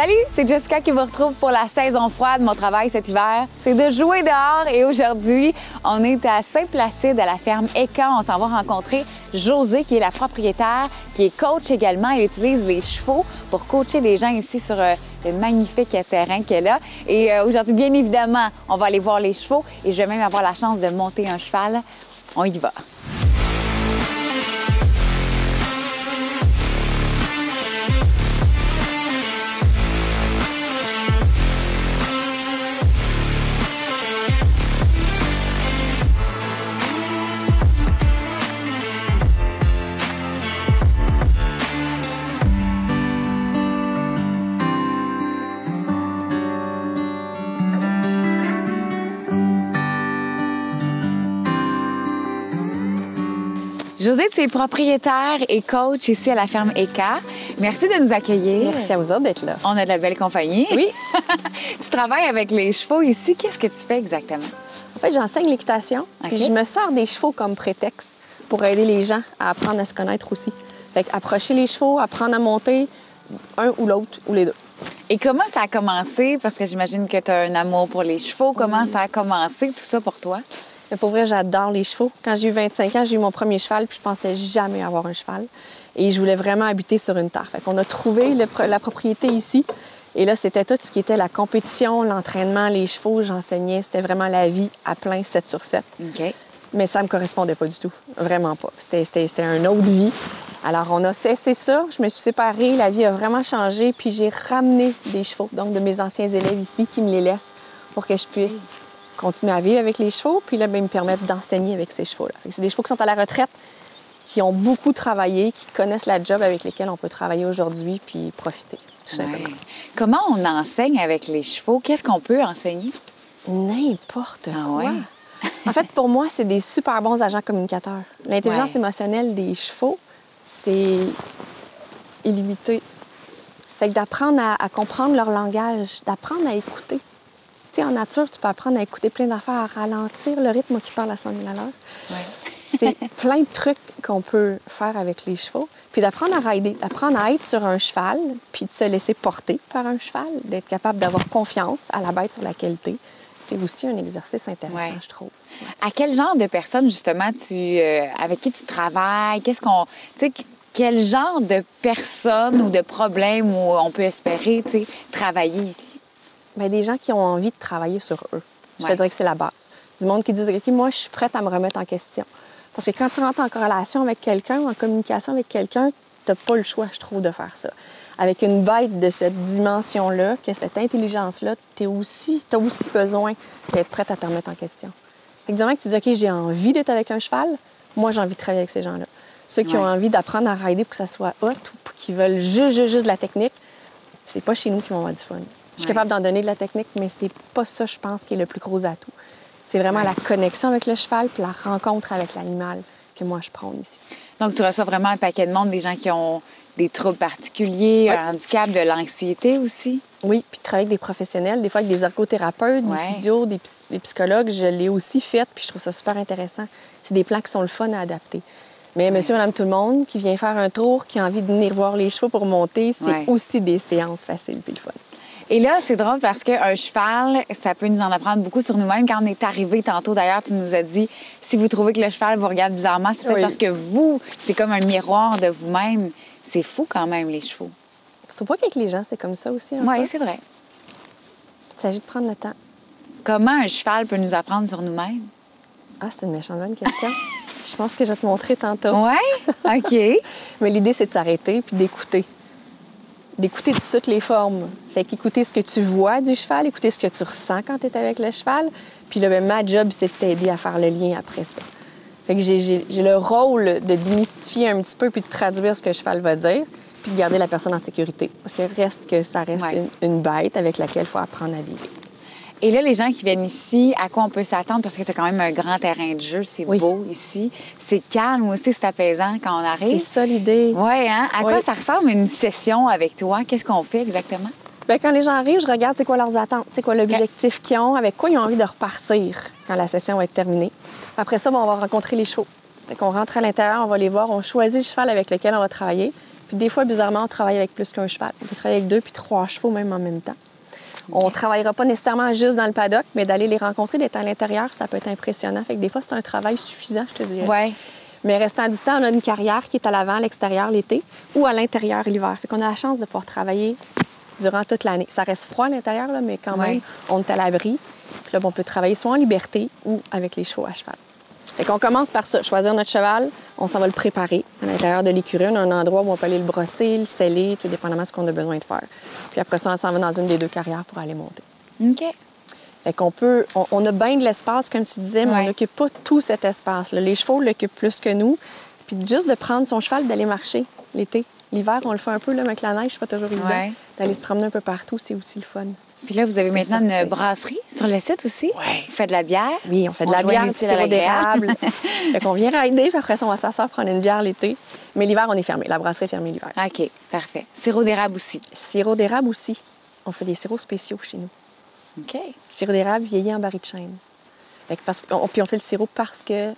Salut, c'est Jessica qui vous retrouve pour la saison froide. Mon travail cet hiver, c'est de jouer dehors. Et aujourd'hui, on est à Saint-Placide, à la ferme ECA. On s'en va rencontrer Josée, qui est la propriétaire, qui est coach également. Elle utilise les chevaux pour coacher les gens ici sur le magnifique terrain qu'elle a. Et aujourd'hui, bien évidemment, on va aller voir les chevaux et je vais même avoir la chance de monter un cheval. On y va. Josée, tu es propriétaire et coach ici à la ferme ECA. Merci de nous accueillir. Merci à vous autres d'être là. On a de la belle compagnie. Oui. Tu travailles avec les chevaux ici. Qu'est-ce que tu fais exactement? En fait, j'enseigne l'équitation. OK. Puis je me sers des chevaux comme prétexte pour aider les gens à apprendre à se connaître aussi. Fait qu'approcher les chevaux, apprendre à monter, un ou l'autre, ou les deux. Et comment ça a commencé? Parce que j'imagine que tu as un amour pour les chevaux. Comment ça a commencé, tout ça pour toi? Mais pour vrai, j'adore les chevaux. Quand j'ai eu 25 ans, j'ai eu mon premier cheval, puis je pensais jamais avoir un cheval. Et je voulais vraiment habiter sur une terre. Fait qu'on a trouvé la propriété ici. Et là, c'était tout ce qui était la compétition, l'entraînement, les chevaux. J'enseignais. C'était vraiment la vie à plein, 7 sur 7. OK. Mais ça me correspondait pas du tout. Vraiment pas. C'était une autre vie. Alors, on a cessé ça. Je me suis séparée. La vie a vraiment changé. Puis j'ai ramené des chevaux, donc de mes anciens élèves ici, qui me les laissent pour que je puisse continuer à vivre avec les chevaux, puis là, bien, me permettre d'enseigner avec ces chevaux-là. C'est des chevaux qui sont à la retraite, qui ont beaucoup travaillé, qui connaissent la job avec lesquels on peut travailler aujourd'hui, puis profiter, tout simplement. Ouais. Comment on enseigne avec les chevaux? Qu'est-ce qu'on peut enseigner? N'importe Ah quoi. ouais? En fait, pour moi, c'est des super bons agents communicateurs. L'intelligence Ouais. émotionnelle des chevaux, c'est illimité. Fait que d'apprendre à comprendre leur langage, d'apprendre à écouter. Tu sais, en nature, tu peux apprendre à écouter plein d'affaires, à ralentir le rythme qui parle à 100 000 à l'heure. Ouais. C'est plein de trucs qu'on peut faire avec les chevaux. Puis d'apprendre à rider, d'apprendre à être sur un cheval, puis de se laisser porter par un cheval, d'être capable d'avoir confiance à la bête sur laquelle t'es. C'est aussi un exercice intéressant, Ouais. je trouve. À quel genre de personnes, justement, avec qui tu travailles? Tu sais, quel genre de personnes ou de problèmes où on peut espérer, tu sais, travailler ici? Bien, des gens qui ont envie de travailler sur eux. Je te Ouais. dirais que c'est la base. Du monde qui dit, OK, moi, je suis prête à me remettre en question. Parce que quand tu rentres en corrélation avec quelqu'un, en communication avec quelqu'un, tu n'as pas le choix, je trouve, de faire ça. Avec une bête de cette dimension-là, que cette intelligence-là, tu as aussi besoin d'être prête à te remettre en question. Fait que du moment que tu dis, OK, j'ai envie d'être avec un cheval, moi, j'ai envie de travailler avec ces gens-là. Ceux qui ont envie d'apprendre à rider pour que ça soit hot ou qui veulent juste de la technique, c'est pas chez nous qu'ils vont avoir du fun. Je suis capable d'en donner de la technique, mais c'est pas ça, je pense, qui est le plus gros atout. C'est vraiment la connexion avec le cheval puis la rencontre avec l'animal que moi, je prône ici. Donc, tu reçois vraiment un paquet de monde, des gens qui ont des troubles particuliers, un handicap, de l'anxiété aussi? Oui, puis travailler avec des professionnels, des fois avec des ergothérapeutes, des physios, des psychologues, je l'ai aussi fait, puis je trouve ça super intéressant. C'est des plans qui sont le fun à adapter. Mais monsieur, madame, tout le monde qui vient faire un tour, qui a envie de venir voir les chevaux pour monter, c'est aussi des séances faciles puis le fun. Et là, c'est drôle parce qu'un cheval, ça peut nous en apprendre beaucoup sur nous-mêmes. Quand on est arrivé tantôt, d'ailleurs, tu nous as dit, si vous trouvez que le cheval vous regarde bizarrement, c'est peut-être parce que vous, c'est comme un miroir de vous-même. C'est fou quand même, les chevaux. Tu trouves pas qu'avec les gens, c'est comme ça aussi? Oui, c'est vrai. Il s'agit de prendre le temps. Comment un cheval peut nous apprendre sur nous-mêmes? Ah, c'est une méchante bonne question. Je pense que je vais te montrer tantôt. Oui? OK. Mais l'idée, c'est de s'arrêter puis d'écouter. D'écouter de toutes les formes. Fait qu'écouter ce que tu vois du cheval, écouter ce que tu ressens quand tu es avec le cheval. Puis là, ben, ma job, c'est de t'aider à faire le lien après ça. Fait que j'ai le rôle de démystifier un petit peu puis de traduire ce que le cheval va dire puis de garder la personne en sécurité. Parce que ça reste une bête avec laquelle il faut apprendre à vivre. Et là, les gens qui viennent ici, à quoi on peut s'attendre? Parce que tu as quand même un grand terrain de jeu, c'est beau ici. C'est calme aussi, c'est apaisant quand on arrive. C'est ça l'idée. Oui, hein? À quoi ça ressemble une session avec toi? Qu'est-ce qu'on fait exactement? Bien, quand les gens arrivent, je regarde c'est quoi leurs attentes, c'est quoi l'objectif qu'ils ont, avec quoi ils ont envie de repartir quand la session va être terminée. Après ça, on va rencontrer les chevaux. Fait qu'on rentre à l'intérieur, on va les voir, on choisit le cheval avec lequel on va travailler. Puis des fois, bizarrement, on travaille avec plus qu'un cheval. On peut travailler avec 2 puis 3 chevaux même en même temps. On ne travaillera pas nécessairement juste dans le paddock, mais d'aller les rencontrer, d'être à l'intérieur, ça peut être impressionnant. Fait que des fois, c'est un travail suffisant, je te dirais. Ouais. Mais restant du temps, on a une carrière qui est à l'avant, à l'extérieur l'été ou à l'intérieur l'hiver. Fait qu'on a la chance de pouvoir travailler durant toute l'année. Ça reste froid à l'intérieur, là, mais quand même, on est à l'abri. Puis là, on peut travailler soit en liberté ou avec les chevaux à cheval. Fait qu'on commence par ça, choisir notre cheval. On s'en va le préparer à l'intérieur de l'écurie. On a un endroit où on peut aller le brosser, le sceller, tout dépendamment de ce qu'on a besoin de faire. Puis après ça, on s'en va dans une des 2 carrières pour aller monter. OK. Fait qu'on peut... On a bien de l'espace, comme tu disais, mais on n'occupe pas tout cet espace-là. Les chevaux l'occupent plus que nous. Puis juste de prendre son cheval, d'aller marcher l'été. L'hiver, on le fait un peu là, avec la neige, c'est pas toujours évident. D'aller se promener un peu partout, c'est aussi le fun. Puis là, vous avez maintenant une brasserie sur le site aussi. Oui. Vous faites de la bière. Oui, on fait de la bière, du sirop d'érable. Fait qu'on vient rider, puis après ça, on va s'asseoir prendre une bière l'été. Mais l'hiver, on est fermé. La brasserie est fermée l'hiver. OK, parfait. Sirop d'érable aussi. Sirop d'érable aussi. On fait des sirops spéciaux chez nous. OK. Sirop d'érable vieilli en baril de chêne. Puis on fait le sirop parce que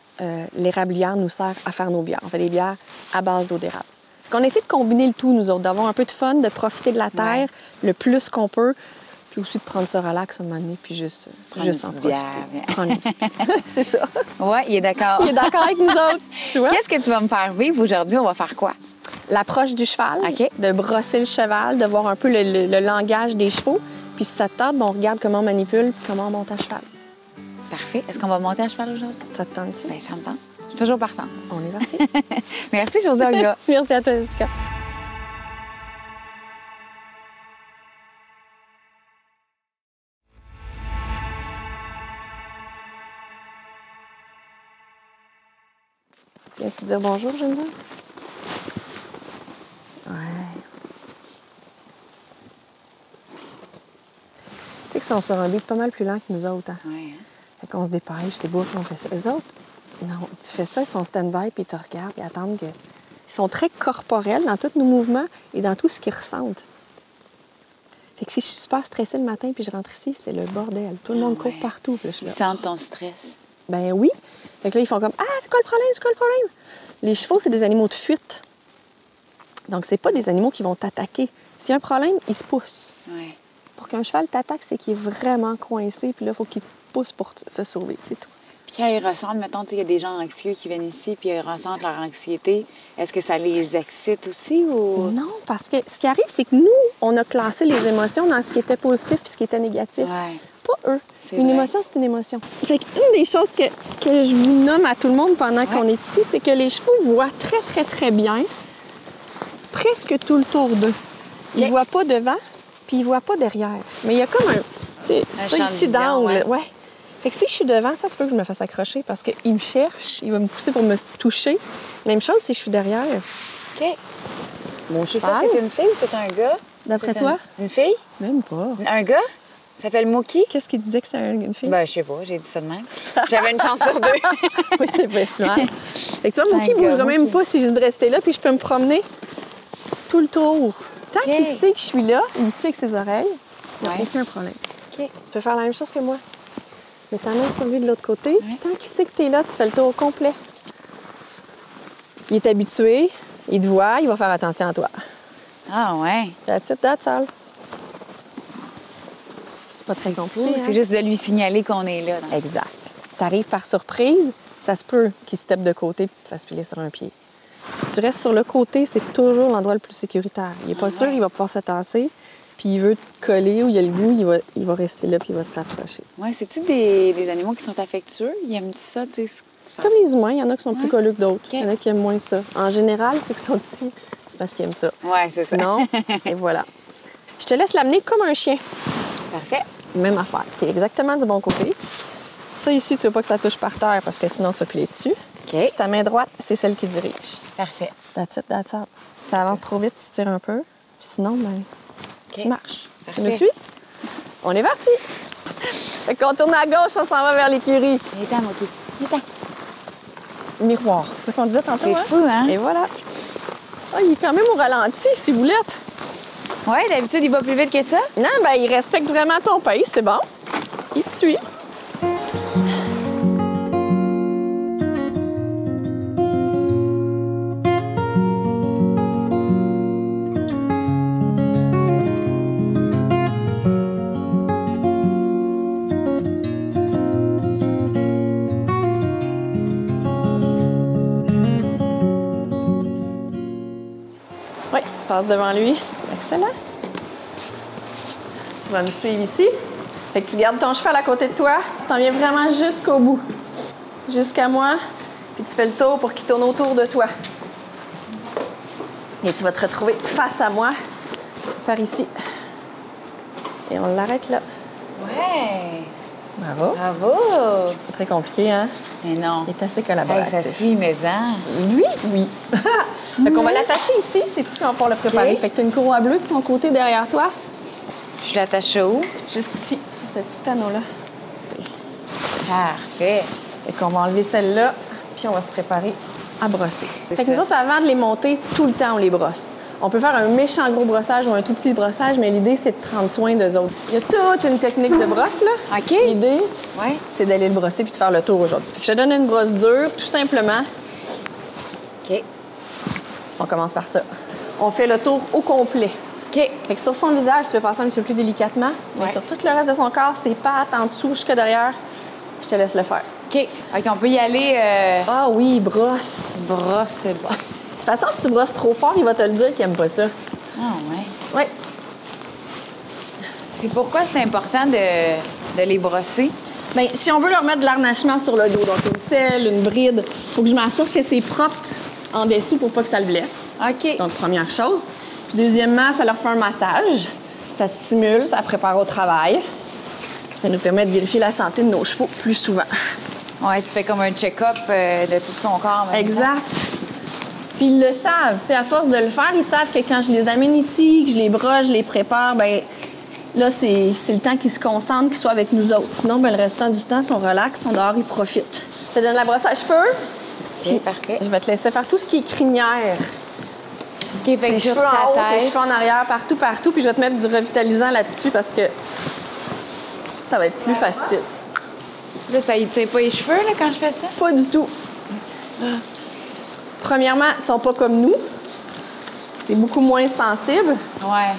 l'érablière nous sert à faire nos bières. On fait des bières à base d'eau d'érable. On essaie de combiner le tout, nous autres, d'avoir un peu de fun, de profiter de la terre le plus qu'on peut, puis aussi de prendre ça relax à un moment donné, puis juste en profiter. Bière. Prendre une petite bière. C'est ça. Oui, il est d'accord. Il est d'accord avec nous autres. Tu vois? Qu'est-ce que tu vas me faire vivre aujourd'hui? On va faire quoi? L'approche du cheval, OK. de brosser le cheval, de voir un peu le langage des chevaux. Puis si ça te tente, on regarde comment on manipule puis comment on monte à cheval. Parfait. Est-ce qu'on va monter à cheval aujourd'hui? Ça te tente-tu? Bien, ça me tente. Je suis toujours partante. On est parti. Merci, Josée Olga. Merci à toi, Jessica. Tu viens-tu dire bonjour, Geneviève? Ouais. Tu sais qu'ils sont sur un beat pas mal plus lent que nous autres. Hein? Oui. Fait qu'on se dépêche, c'est beau qu'on fait ça. Eux autres, non, tu fais ça, ils sont stand-by, puis ils te regardent, ils attendent que... Ils sont très corporels dans tous nos mouvements et dans tout ce qu'ils ressentent. Fait que si je suis super stressée le matin puis je rentre ici, c'est le bordel. Tout le monde court partout. Puis là, je suis là. Ils sentent ton stress. Ben oui. Fait que là, ils font comme « Ah, c'est quoi le problème? C'est quoi le problème? » Les chevaux, c'est des animaux de fuite. Donc, c'est pas des animaux qui vont t'attaquer. S'il y a un problème, ils se poussent. Oui. Pour qu'un cheval t'attaque, c'est qu'il est vraiment coincé, puis là, il faut qu'il te pousse pour se sauver, c'est tout. Puis quand ils ressentent, mettons, il y a des gens anxieux qui viennent ici puis ils ressentent leur anxiété, est-ce que ça les excite aussi ou... Non, parce que ce qui arrive, c'est que nous, on a classé les émotions dans ce qui était positif puis ce qui était négatif. Ouais. Pas eux. C'est Une vrai. émotion, c'est une émotion. Fait une des choses que je vous nomme à tout le monde pendant qu'on est ici, c'est que les chevaux voient très, très, très bien presque tout le tour d'eux. Ils voient pas devant puis ils voient pas derrière. Mais il y a comme un... Tu sais, ça champ de ici vision, d'angle. ouais. Fait que si je suis devant, ça se peut que je me fasse accrocher parce qu'il me cherche, il va me pousser pour me toucher. Même chose si je suis derrière. OK. Mon C'est cheval, ça, c'est une fille ou c'est un gars? d'après C'est toi? Une fille? Même pas. Un gars? Ça s'appelle Mookie? Qu'est-ce qu'il disait que c'était une fille? Ben, je sais pas, j'ai dit ça de même. J'avais une chance sur 2. Oui, c'est pas smart. Fait que toi, C'est Mookie un ne gars, bougera même Mookie. pas si je de rester là, puis je peux me promener tout le tour. Tant OK. qu'il sait que je suis là, il me suit avec ses oreilles, il n'y a Ouais. aucun problème. OK. Tu peux faire la même chose que moi. Mais ta main sur lui de l'autre côté. Tant qu'il sait que tu es là, tu fais le tour au complet. Il est habitué, il te voit, il va faire attention à toi. Ah, ouais. That's it, that's all. C'est pas très compliqué. C'est juste de lui signaler qu'on est là. dans- Exact. Tu arrives par surprise, ça se peut qu'il se tape de côté puis tu te fasses piler sur un pied. Si tu restes sur le côté, c'est toujours l'endroit le plus sécuritaire. Il n'est pas sûr qu'il va pouvoir se tasser, puis il veut te coller ou il a le goût, il va rester là puis il va se rapprocher. Ouais, c'est-tu des animaux qui sont affectueux? Ils aiment ça, tu sais? Comme les humains, il y en a qui sont plus colleux que d'autres. OK. Il y en a qui aiment moins ça. En général, ceux qui sont ici, c'est parce qu'ils aiment ça. Ouais, c'est ça. Sinon, et voilà. Je te laisse l'amener comme un chien. Parfait. Même affaire. Tu es exactement du bon côté. Ça ici, tu veux pas que ça touche par terre parce que sinon, ça plier dessus. OK. Puis ta main droite, c'est celle qui dirige. Parfait. That's it, that's all. Ça avance trop vite, tu tires un peu. Puis sinon, ben, OK. tu marches. Parfait. Tu me suis? On est parti! Fait qu'on tourne à gauche, on s'en va vers l'écurie. Viens-t'en, Mookie. Viens-t'en. Miroir. C'est ce qu'on disait tantôt, C'est hein? fou, hein? Et voilà. Ah, il est quand même au ralenti, si vous l'êtes. Ouais, d'habitude, il va plus vite que ça. Non, ben, il respecte vraiment ton pace, c'est bon. Il te suit. passe devant lui. Excellent. Tu vas me suivre ici. Fait que tu gardes ton cheval à côté de toi. Tu t'en viens vraiment jusqu'au bout. Jusqu'à moi. Puis tu fais le tour pour qu'il tourne autour de toi. Et tu vas te retrouver face à moi, par ici. Et on l'arrête là. Ouais! Bravo. Bravo! Pas très compliqué, hein? Mais non. Il est assez Hey, collaboratif. ça suit, mais hein? Lui, oui. Fait qu'on va l'attacher ici, c'est tout ce qu'on va pouvoir le préparer. OK. Fait que tu as une courroie bleue de ton côté derrière toi. Je l'attache où? Juste ici, sur ce petit anneau-là. Parfait. Fait qu'on va enlever celle-là, puis on va se préparer à brosser. C'est Fait que nous ça. autres, avant de les monter, tout le temps, on les brosse. On peut faire un méchant gros brossage ou un tout petit brossage, mais l'idée, c'est de prendre soin d'eux autres. Il y a toute une technique de brosse, là. OK. L'idée, Ouais. c'est d'aller le brosser puis de faire le tour aujourd'hui. Fait que je te donne une brosse dure, tout simplement. OK. On commence par ça. On fait le tour au complet. OK. Fait que sur son visage, tu peux passer un petit peu plus délicatement, mais Ouais. sur tout le reste de son corps, ses pattes en dessous jusque derrière, je te laisse le faire. OK. Fait qu'on peut y aller Ah oui, brosse. brosse, c'est bon. De toute façon, si tu brosses trop fort, il va te le dire qu'il aime pas ça. Ah, ouais. Oui. Puis pourquoi c'est important de les brosser? Bien, si on veut leur mettre de l'arnachement sur le dos, donc une selle, une bride, il faut que je m'assure que c'est propre en dessous pour pas que ça le blesse. OK. Donc, première chose. Puis, deuxièmement, ça leur fait un massage. Ça stimule, ça prépare au travail. Ça nous permet de vérifier la santé de nos chevaux plus souvent. Ouais, tu fais comme un check-up de tout son corps. en même temps. Exact. Puis ils le savent. Tu sais, à force de le faire, ils savent que quand je les amène ici, que je les brosse, je les prépare, ben là, c'est le temps qu'ils se concentrent, qu'ils soient avec nous autres. Sinon, ben, le restant du temps, ils sont relax, ils sont dehors, ils profitent. Je te donne la brosse à cheveux. OK, parfait. Je vais te laisser faire tout ce qui est crinière. OK, fait que Les sur cheveux en sa haut, les tête. cheveux en arrière, partout, partout. Puis je vais te mettre du revitalisant là-dessus parce que ça va être plus facile. Là, ça y tire pas les cheveux, là, quand je fais ça? Pas du tout. Premièrement, ils sont pas comme nous. C'est beaucoup moins sensible. Ouais.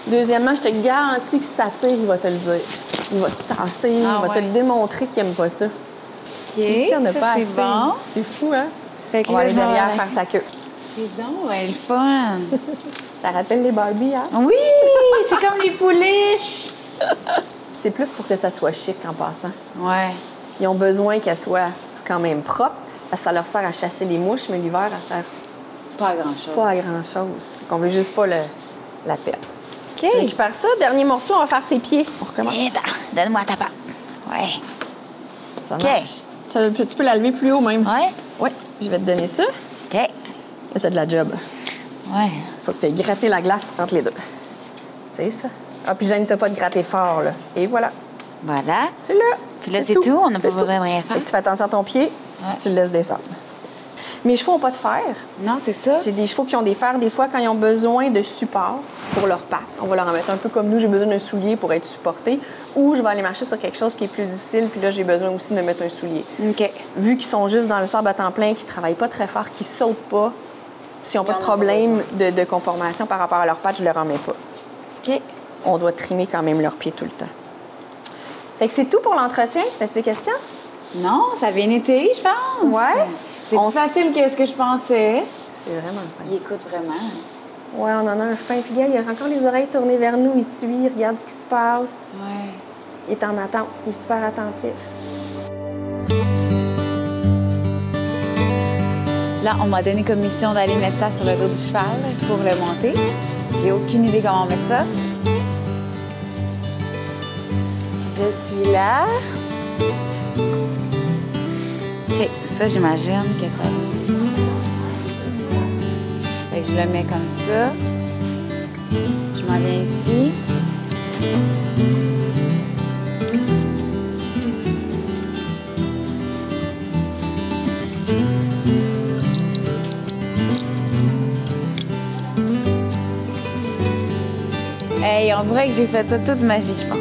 Deuxièmement, je te garantis que si ça tire, il va te le dire. Il va se tasser, il va te ouais. démontrer qu'il aime pas ça. OK, Ici, on n'a ça, pas c'est assez. bon. C'est fou, hein? Fait que On va là, aller je vais derrière aller- faire sa queue. C'est donc, ouais, le fun. Ça rappelle les Barbie, hein? Oui, c'est comme les pouliches. C'est plus pour que ça soit chic en passant. Ouais. Ils ont besoin qu'elle soit quand même propre, parce que ça leur sert à chasser les mouches, mais l'hiver, elle sert Pas à grand-chose. pas à grand-chose. On veut juste pas la perdre. OK. Je récupère ça. Dernier morceau, on va faire ses pieds. On recommence. Eh ben, donne-moi ta patte. Ouais. Ça OK. marche. Tu peux la lever plus haut même. Ouais? Oui. Je vais te donner ça. OK. Là, c'est de la job. Ouais. Faut que tu aies gratté la glace entre les deux. C'est ça. Ah, puis gêne-toi pas de gratter fort, là. Et voilà. Voilà. Tu l'as. Puis là, c'est tout? On n'a pas besoin de rien faire? Fait que tu fais attention à ton pied, tu le laisses descendre. Mes chevaux n'ont pas de fer. Non, c'est ça. J'ai des chevaux qui ont des fers, des fois, quand ils ont besoin de support pour leurs pattes. On va leur en mettre un peu comme nous, j'ai besoin d'un soulier pour être supporté. Ou je vais aller marcher sur quelque chose qui est plus difficile, puis là, j'ai besoin aussi de me mettre un soulier. OK. Vu qu'ils sont juste dans le sable à temps plein, qu'ils ne travaillent pas très fort, qu'ils sautent pas, s'ils n'ont pas de Ils en ont problème de conformation par rapport à leurs pattes, je ne leur en mets pas. OK. On doit trimer quand même leurs pieds tout le temps. Fait que c'est tout pour l'entretien. T'as-tu des questions? Non, ça a bien été, je pense. Ouais. C'est On plus facile que ce que je pensais. C'est vraiment simple. Il écoute vraiment. Ouais, on en a un fin. Puis, gars, il a encore les oreilles tournées vers nous. Il suit, il regarde ce qui se passe. Ouais. Il est en attente. Il est super attentif. Là, on m'a donné comme mission d'aller mettre ça sur le dos du cheval pour le monter. J'ai aucune idée comment on met ça. Je suis là. OK, ça, j'imagine que ça... Fait que je le mets comme ça. Je m'en viens ici. Hey, on dirait que j'ai fait ça toute ma vie, je pense.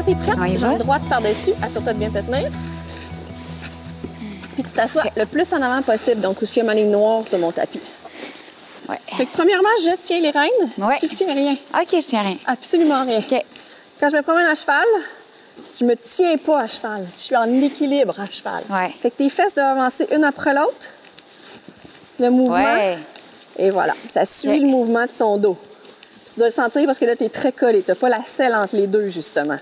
tu es prête, On y va? jambe droite par-dessus, assure-toi de bien te tenir. Puis tu t'assois le plus en avant possible, donc où il y a ma ligne noire sur mon tapis. Ouais. Fait que premièrement, je tiens les rênes. Ouais. Tu tiens rien. OK, je tiens rien. Absolument rien. OK. Quand je me promène à cheval, je me tiens pas à cheval. Je suis en équilibre à cheval. Ouais. Fait que tes fesses doivent avancer une après l'autre. Le mouvement. Ouais. Et voilà, ça suit OK. le mouvement de son dos. Tu dois le sentir parce que là, tu es très collé. Tu n'as pas la selle entre les deux, justement.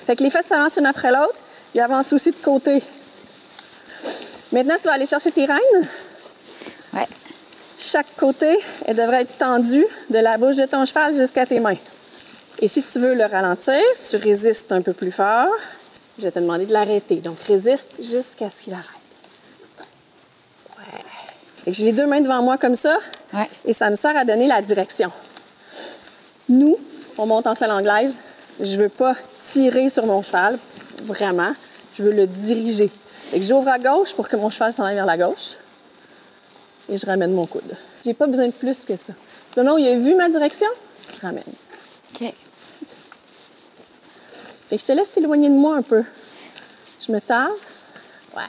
Fait que les fesses s'avancent une après l'autre. Ils avancent aussi de côté. Maintenant, tu vas aller chercher tes rênes. Ouais. Chaque côté, elle devrait être tendue de la bouche de ton cheval jusqu'à tes mains. Et si tu veux le ralentir, tu résistes un peu plus fort. Je vais te demander de l'arrêter. Donc, résiste jusqu'à ce qu'il arrête. Ouais. Fait que j'ai les deux mains devant moi comme ça. Ouais. Et ça me sert à donner la direction. Nous, on monte en selle anglaise. Je veux pas tirer sur mon cheval, vraiment. Je veux le diriger. Fait que j'ouvre à gauche pour que mon cheval s'en aille vers la gauche. Et je ramène mon coude. J'ai pas besoin de plus que ça. Du moment où il a vu ma direction, je ramène. OK. Fait que je te laisse t'éloigner de moi un peu. Je me tasse. Ouais.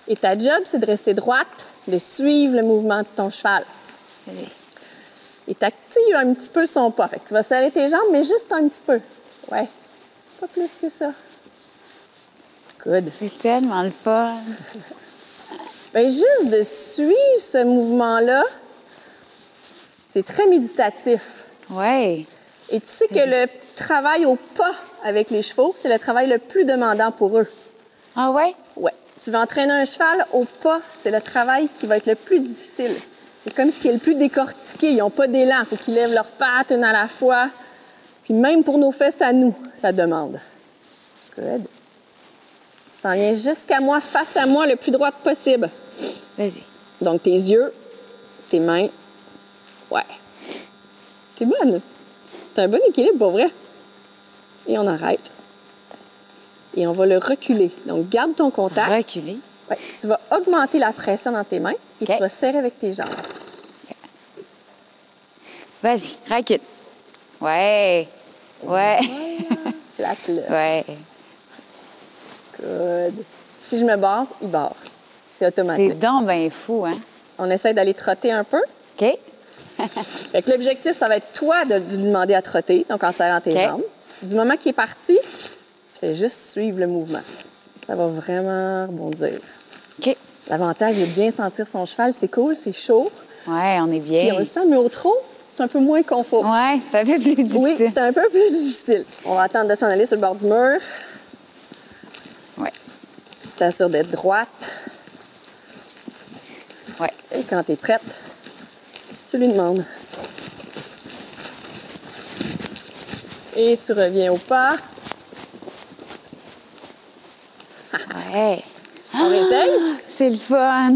Et ta job, c'est de rester droite, de suivre le mouvement de ton cheval. Allez. Et t'actives un petit peu son pas. Fait que tu vas serrer tes jambes, mais juste un petit peu. Ouais. Pas plus que ça. Good. C'est tellement le fun. Bien, juste de suivre ce mouvement-là, c'est très méditatif. Ouais. Et tu sais que le travail au pas avec les chevaux, c'est le travail le plus demandant pour eux. Ah ouais? Ouais. Tu veux entraîner un cheval au pas, c'est le travail qui va être le plus difficile. C'est comme ce qui est le plus décortiqué. Ils n'ont pas d'élan. Il faut qu'ils lèvent leurs pattes une à la fois. Puis même pour nos fesses à nous, ça demande. Good. Tu t'en viens jusqu'à moi, face à moi, le plus droite possible. Vas-y. Donc, tes yeux, tes mains. Ouais. T'es bonne. T'as un bon équilibre, pour vrai. Et on arrête. Et on va le reculer. Donc, garde ton contact. Reculer. Ouais. Tu vas augmenter la pression dans tes mains et OK. tu vas serrer avec tes jambes. Vas-y, recule. Ouais. Ouais. Flatte-le. Ouais. Good. Si je me barre, il barre. C'est automatique. C'est donc bien fou, hein? On essaie d'aller trotter un peu. OK. Fait que l'objectif, ça va être toi de lui demander à trotter, donc en serrant tes OK. jambes. Du moment qu'il est parti, tu fais juste suivre le mouvement. Ça va vraiment rebondir. OK. L'avantage de bien sentir son cheval, c'est cool, c'est chaud. Ouais, on est Puis bien. on le sent, mais au trot, c'est un peu moins confort. Ouais, c'est un peu plus difficile. Oui, c'est un peu plus difficile. On va attendre de s'en aller sur le bord du mur. Ouais. Tu t'assures d'être droite. Ouais. Et quand tu es prête, tu lui demandes. Et tu reviens au pas. Ouais. On essaye? C'est le fun.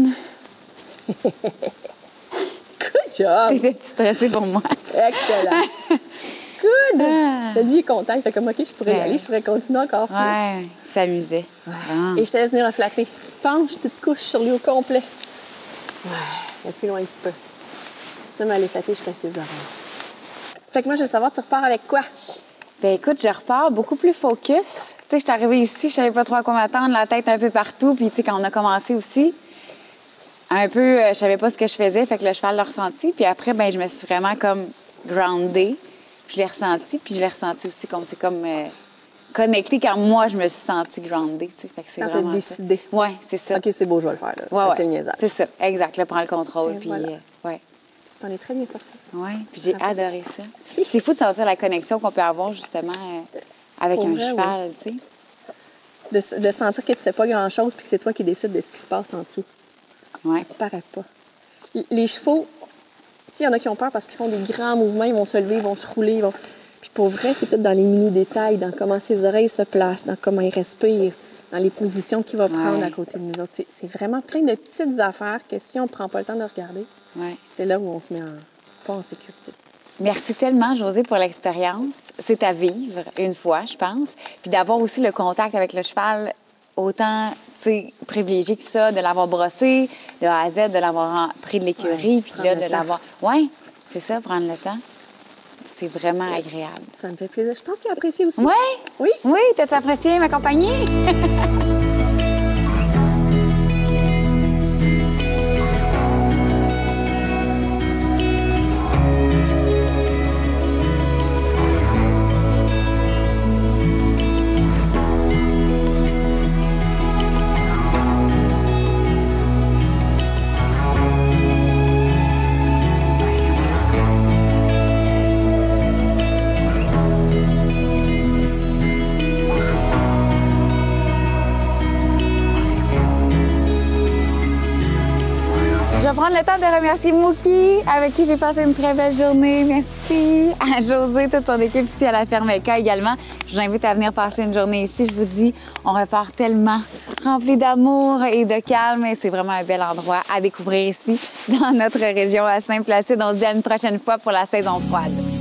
Good job! T'étais stressée pour moi. Excellent! Good! Ah. Lui est content. Il fait comme, OK, je pourrais y Ouais. aller, je pourrais continuer encore plus. Ouais, il s'amusait. Bon. Et je te laisse venir flatter. Tu te penches, tu te couches sur lui au complet. Ouais, plus loin un petit peu. Ça m'allait flatter jusqu'à ses oreilles. Fait que moi, je veux savoir, tu repars avec quoi? Ben écoute, je repars beaucoup plus focus. Tu sais, je suis arrivée ici, je savais pas trop à quoi m'attendre, la tête un peu partout. Puis, tu sais, quand on a commencé aussi, un peu, je savais pas ce que je faisais, fait que le cheval l'a ressenti. Puis après, ben je me suis vraiment comme groundée. Puis je l'ai ressenti, puis je l'ai ressenti aussi comme c'est comme connecté quand moi, je me suis sentie groundée. Tu sais, fait que c'est Quand t'as vraiment décidé. Oui, c'est ça. OK, c'est beau, je vais le faire. Là. Ouais, C'est le ouais. niaisage. C'est ça, exact. Là, prends le contrôle, Et puis voilà. ouais. Tu t'en es très bien sorti. Oui, puis j'ai adoré ça. C'est fou de sentir la connexion qu'on peut avoir justement avec Pour un vrai, cheval, tu sais. De sentir que tu sais pas grand-chose puis que c'est toi qui décides de ce qui se passe en dessous. Oui. Ça paraît pas. Les chevaux, tu sais, il y en a qui ont peur parce qu'ils font des grands mouvements, ils vont se lever, ils vont se rouler. Puis pour vrai, c'est tout dans les mini-détails, dans comment ses oreilles se placent, dans comment il respire, dans les positions qu'il va prendre Ouais. à côté de nous autres. C'est vraiment plein de petites affaires que si on prend pas le temps de regarder, Ouais. c'est là où on se met pas en sécurité. Merci tellement, Josée, pour l'expérience. C'est à vivre une fois, je pense. Puis d'avoir aussi le contact avec le cheval autant, tu sais, privilégié que ça, de l'avoir brossé de A à Z, de l'avoir pris de l'écurie, Ouais, puis prendre là, le de temps. l'avoir... Oui, c'est ça, prendre le temps. c'est vraiment agréable. Ça me fait plaisir. Je pense qu'il apprécie aussi. Oui? Oui? Oui, t'as-tu apprécié ma compagnie? Je vais prendre le temps de remercier Mookie, avec qui j'ai passé une très belle journée. Merci. À José, toute son équipe ici à la ferme Eka également. Je vous invite à venir passer une journée ici. Je vous dis, on repart tellement rempli d'amour et de calme. Et c'est vraiment un bel endroit à découvrir ici, dans notre région à Saint-Placide. On se dit à une prochaine fois pour la saison froide.